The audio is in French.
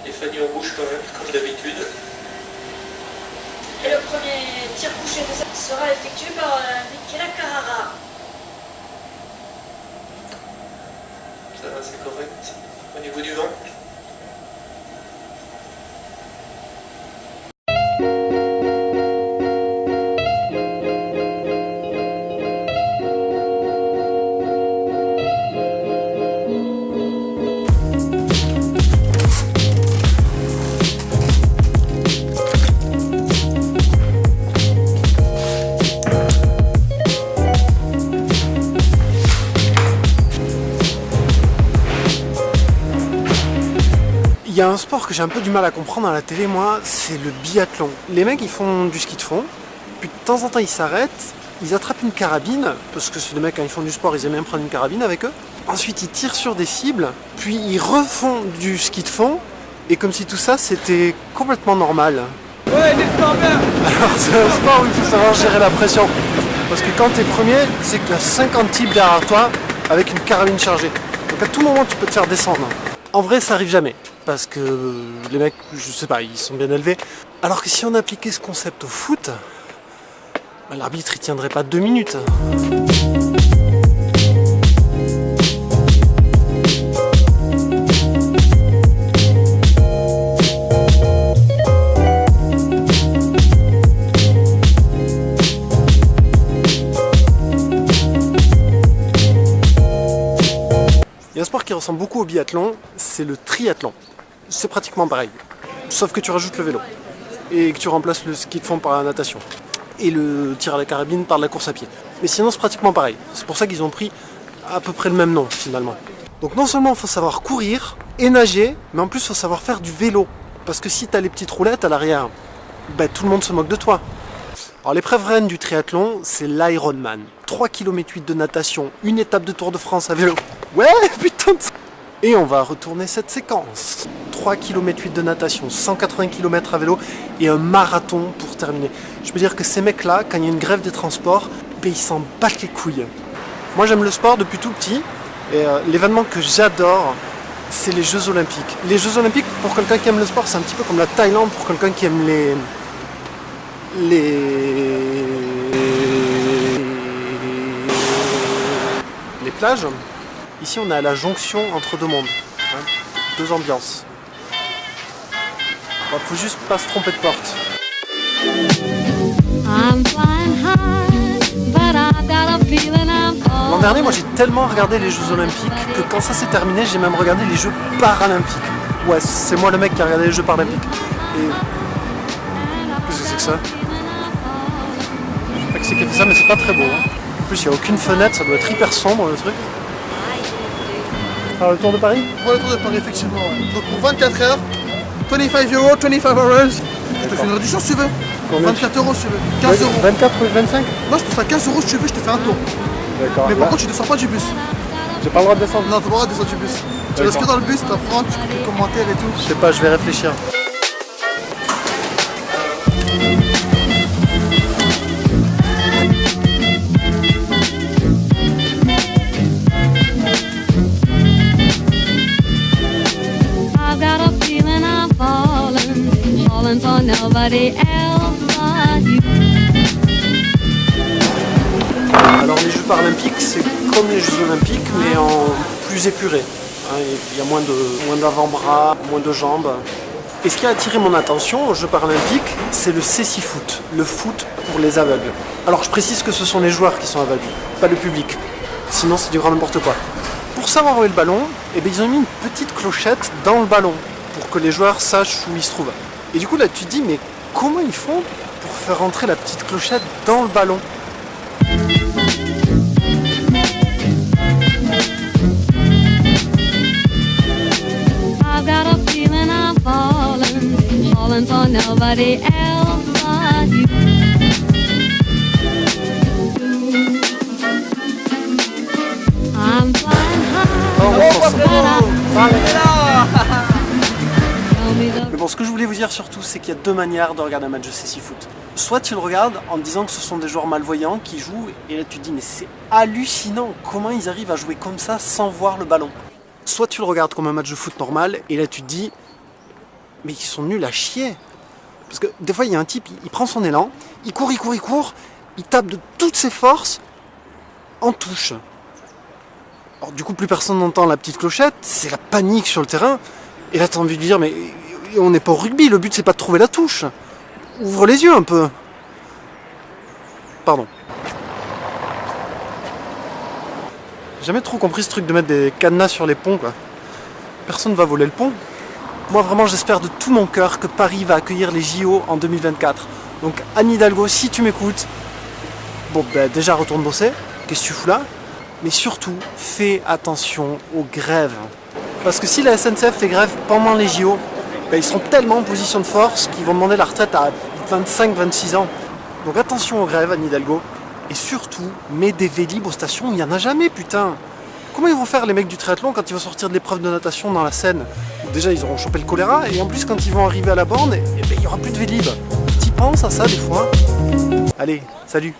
Stéphanie en bouche quand même, comme d'habitude. Et le premier tir couché de cette sera effectué par Michela Carrara. Ça va, c'est correct. Au niveau du vent. Il y a un sport que j'ai un peu du mal à comprendre à la télé, moi, c'est le biathlon. Les mecs, ils font du ski de fond, puis de temps en temps, ils s'arrêtent, ils attrapent une carabine, parce que c'est des mecs, quand ils font du sport, ils aiment bien prendre une carabine avec eux. Ensuite, ils tirent sur des cibles, puis ils refont du ski de fond, et comme si tout ça, c'était complètement normal. Ouais, il est bien. Alors, c'est un sport où il faut savoir gérer la pression. Parce que quand t'es premier, c'est qu'il y a 50 types derrière toi, avec une carabine chargée. Donc à tout moment, tu peux te faire descendre. En vrai, ça arrive jamais. Parce que les mecs, je sais pas, ils sont bien élevés. Alors que si on appliquait ce concept au foot, bah, l'arbitre il tiendrait pas 2 minutes. Il y a un sport qui ressemble beaucoup au biathlon, c'est le triathlon. C'est pratiquement pareil, sauf que tu rajoutes le vélo et que tu remplaces le ski de fond par la natation et le tir à la carabine par la course à pied. Mais sinon c'est pratiquement pareil, c'est pour ça qu'ils ont pris à peu près le même nom finalement. Donc non seulement il faut savoir courir et nager, mais en plus il faut savoir faire du vélo. Parce que si tu as les petites roulettes à l'arrière, ben, tout le monde se moque de toi. Alors l'épreuve reine du triathlon, c'est l'Ironman. 3 km 8 de natation, une étape de Tour de France à vélo. Ouais, putain de... Et on va retourner cette séquence. 3 km 8 de natation, 180 km à vélo et un marathon pour terminer. Je peux dire que ces mecs-là, quand il y a une grève des transports, ben, ils s'en battent les couilles. Moi j'aime le sport depuis tout petit et l'événement que j'adore, c'est les Jeux Olympiques. Les Jeux Olympiques, pour quelqu'un qui aime le sport, c'est un petit peu comme la Thaïlande pour quelqu'un qui aime les plages. Ici on est à la jonction entre deux mondes, hein, deux ambiances. Bon, faut juste pas se tromper de porte. L'an dernier, moi j'ai tellement regardé les Jeux Olympiques que quand ça s'est terminé, j'ai même regardé les Jeux Paralympiques. Ouais, c'est moi le mec qui a regardé les Jeux Paralympiques. Et... qu'est-ce que c'est que ça? Je sais pas qui c'est qui a fait ça, mais c'est pas très beau. Hein. En plus, il n'y a aucune fenêtre, ça doit être hyper sombre le truc. Faire le tour de Paris? Pour le tour de Paris, effectivement. Ouais. Donc pour 24 heures, 25 euros, 25 hours. Je te fais une réduction si tu veux. Combien? 24 euros si tu veux. 15 euros. 24 ou 25? Non, je te fais 15 euros si tu veux, je te fais un tour. D'accord. Mais par contre, tu descends pas du bus. J'ai pas le droit de descendre? Non, t'as pas le droit de descendre du bus. Tu restes que dans le bus, t'apprends, tu fais les commentaires et tout. Je sais pas, je vais réfléchir. Alors les Jeux Paralympiques, c'est comme les Jeux Olympiques, mais en plus épuré. Il y a moins d'avant-bras, moins de jambes. Et ce qui a attiré mon attention aux Jeux Paralympiques, c'est le cécifoot, le foot pour les aveugles. Alors je précise que ce sont les joueurs qui sont aveugles, pas le public. Sinon c'est du grand n'importe quoi. Pour savoir où est le ballon, eh bien, ils ont mis une petite clochette dans le ballon pour que les joueurs sachent où il se trouve. Et du coup là tu te dis, mais comment ils font pour faire rentrer la petite clochette dans le ballon? For nobody else but you. I'm flying high. Mais bon, ce que je voulais vous dire surtout, c'est qu'il y a deux manières de regarder un match de cécifoot. Soit tu le regardes en te disant que ce sont des joueurs malvoyants qui jouent, et là tu te dis, mais c'est hallucinant, comment ils arrivent à jouer comme ça sans voir le ballon. Soit tu le regardes comme un match de foot normal, et là tu te dis, mais ils sont nuls à chier. Parce que des fois, il y a un type, il prend son élan, il court, il tape de toutes ses forces en touche. Alors du coup, plus personne n'entend la petite clochette, c'est la panique sur le terrain. Et là, t'as envie de dire, mais on n'est pas au rugby, le but c'est pas de trouver la touche. Ouvre les yeux un peu. Pardon. J'ai jamais trop compris ce truc de mettre des cadenas sur les ponts, quoi. Personne va voler le pont. Moi vraiment j'espère de tout mon cœur que Paris va accueillir les JO en 2024. Donc Anne Hidalgo, si tu m'écoutes, bon ben déjà retourne bosser, qu'est-ce que tu fous là? Mais surtout, fais attention aux grèves. Parce que si la SNCF fait grève pendant les JO, ben, ils seront tellement en position de force qu'ils vont demander la retraite à 25-26 ans. Donc attention aux grèves, Anne Hidalgo. Et surtout, mets des Vélib aux stations, il n'y en a jamais, putain. Comment ils vont faire les mecs du triathlon quand ils vont sortir de l'épreuve de natation dans la Seine? Déjà, ils auront chopé le choléra, et en plus, quand ils vont arriver à la borne, il n'y aura plus de Vélib. Tu penses à ça des fois? Allez, salut.